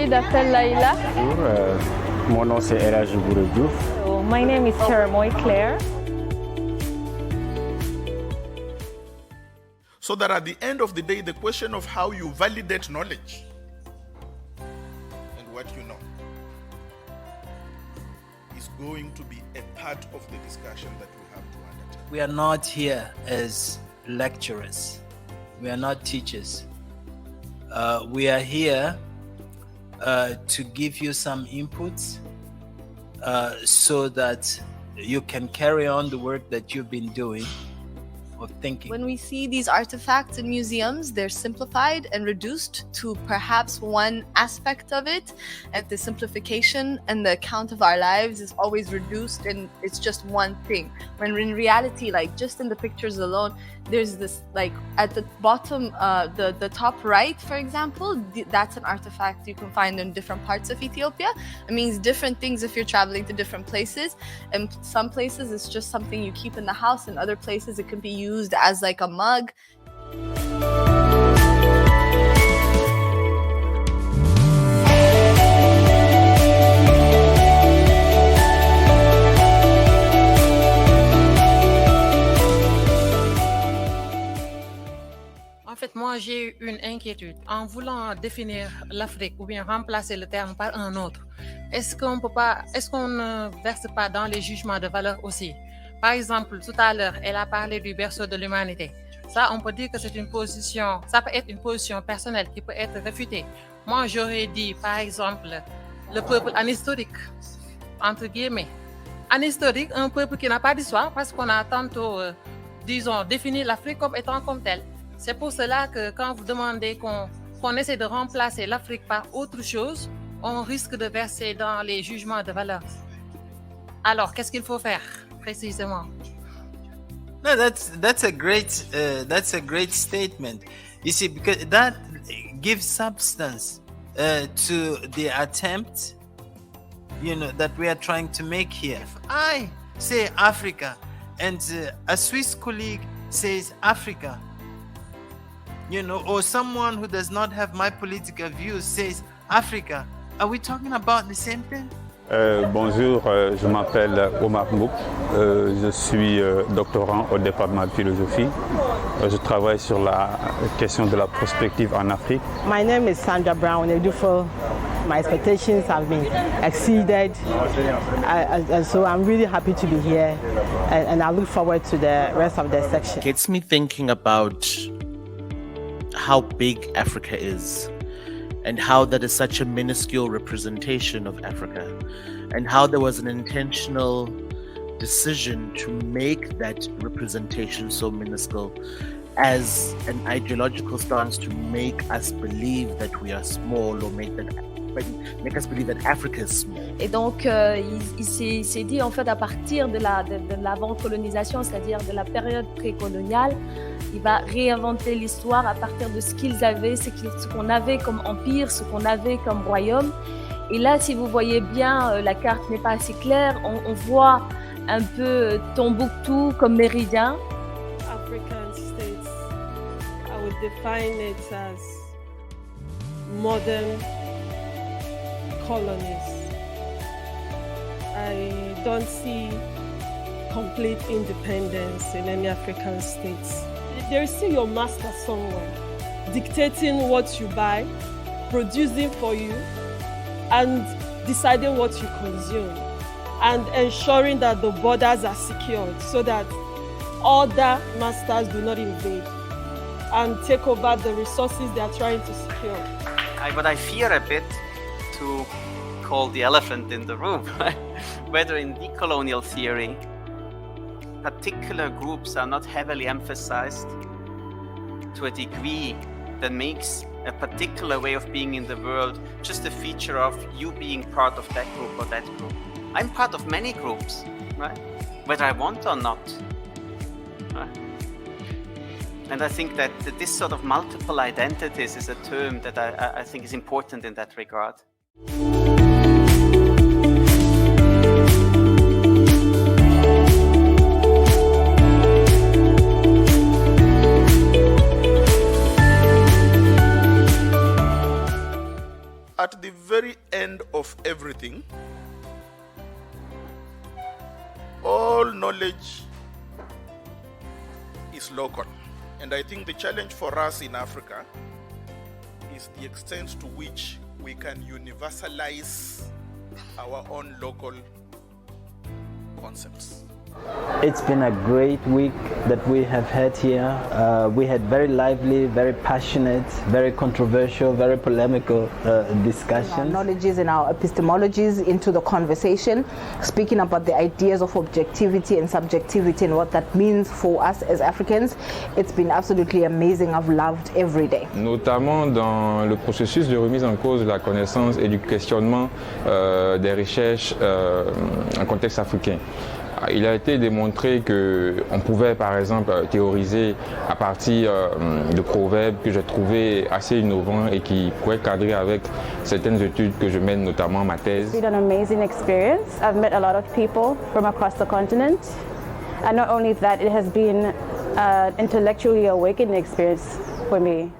Charlie d'appel Laïla. Bonjour, mon nom c'est Elhadji Diouf. So my name is Cheramoy Claire. So that at the end of the day, the question of how you validate knowledge and what you know is going to be a part of the discussion that we have to undertake. We are not here as lecturers. We are not teachers. We are here to give you some inputs so that you can carry on the work that you've been doing of thinking. When we see these artifacts in museums, they're simplified and reduced to perhaps one aspect of it, and the simplification and the account of our lives is always reduced and it's just one thing. When in reality, like just in the pictures alone, there's this, like at the bottom, the top right, for example, that's an artifact you can find in different parts of Ethiopia. It means different things if you're traveling to different places. And some places it's just something you keep in the house, and other places it can be used as like a mug. En fait, moi, j'ai une inquiétude. En voulant définir l'Afrique ou bien remplacer le terme par un autre, est-ce qu'on ne verse pas dans les jugements de valeur aussi? Par exemple, tout à l'heure, elle a parlé du berceau de l'humanité. Ça, on peut dire que c'est une position, ça peut être une position personnelle qui peut être réfutée. Moi, j'aurais dit, par exemple, le peuple anhistorique, entre guillemets. Anhistorique, un peuple qui n'a pas d'histoire, parce qu'on a tantôt, disons, défini l'Afrique comme étant comme telle. C'est pour cela que quand vous demandez qu'on essaie de remplacer l'Afrique par autre chose, on risque de verser dans les jugements de valeur. Alors, qu'est-ce qu'il faut faire précisément? No, that's a great statement. You see, because that gives substance to the attempt, that we are trying to make here. If I say Africa and a Swiss colleague says Africa, or someone who does not have my political views says Africa, are we talking about the same thing? Bonjour, je m'appelle Omar Mouk, je suis doctorant au département de philosophie. Je travaille sur la question de la prospective en Afrique. My name is Sandra Brown Edufo. My expectations have been exceeded, and so I'm really happy to be here, and I look forward to the rest of the section. It gets me thinking about how big Africa is, and how that is such a minuscule representation of Africa, and how there was an intentional decision to make that representation so minuscule as an ideological stance to make us believe that we are small, or make us believe that Africa is small. Et donc, il s'est dit, en fait, à partir de l'avant-colonisation, c'est-à-dire de la période précoloniale, il va réinventer l'histoire à partir de ce qu'ils avaient, ce qu'on avait comme empire, ce qu'on avait comme royaume. Et là, si vous voyez bien, la carte n'est pas assez claire, on voit un peu Tombouctou comme méridien. African states, I would define it as modern colonies. I don't see complete independence in any African states. There is still your master somewhere, dictating what you buy, producing for you, and deciding what you consume, and ensuring that the borders are secured so that other masters do not invade and take over the resources they are trying to secure. But I fear a bit to call the elephant in the room, whether in decolonial theory, particular groups are not heavily emphasized to a degree that makes a particular way of being in the world just a feature of you being part of that group or that group. I'm part of many groups, right? Whether I want or not. Right? And I think that this sort of multiple identities is a term that I think is important in that regard. At the very knowledge is local. And I think the challenge for us in Africa is the extent to which we can universalize our own local concepts. It's been a great week that we have had here. We had very lively, very passionate, very controversial, very polemical discussions. Our knowledges and our epistemologies into the conversation, speaking about the ideas of objectivity and subjectivity and what that means for us as Africans. It's been absolutely amazing. I've loved every day. Notamment dans le processus de remise en cause de la connaissance et du questionnement des recherches en contexte africain. Il a été démontré qu'on pouvait par exemple théoriser à partir de proverbes que j'ai trouvés assez innovants et qui pourraient cadrer avec certaines études que je mène, notamment ma thèse. It's been an amazing experience. I've met a lot of people from across the continent. And not only that, it has been an intellectually awakening experience for me.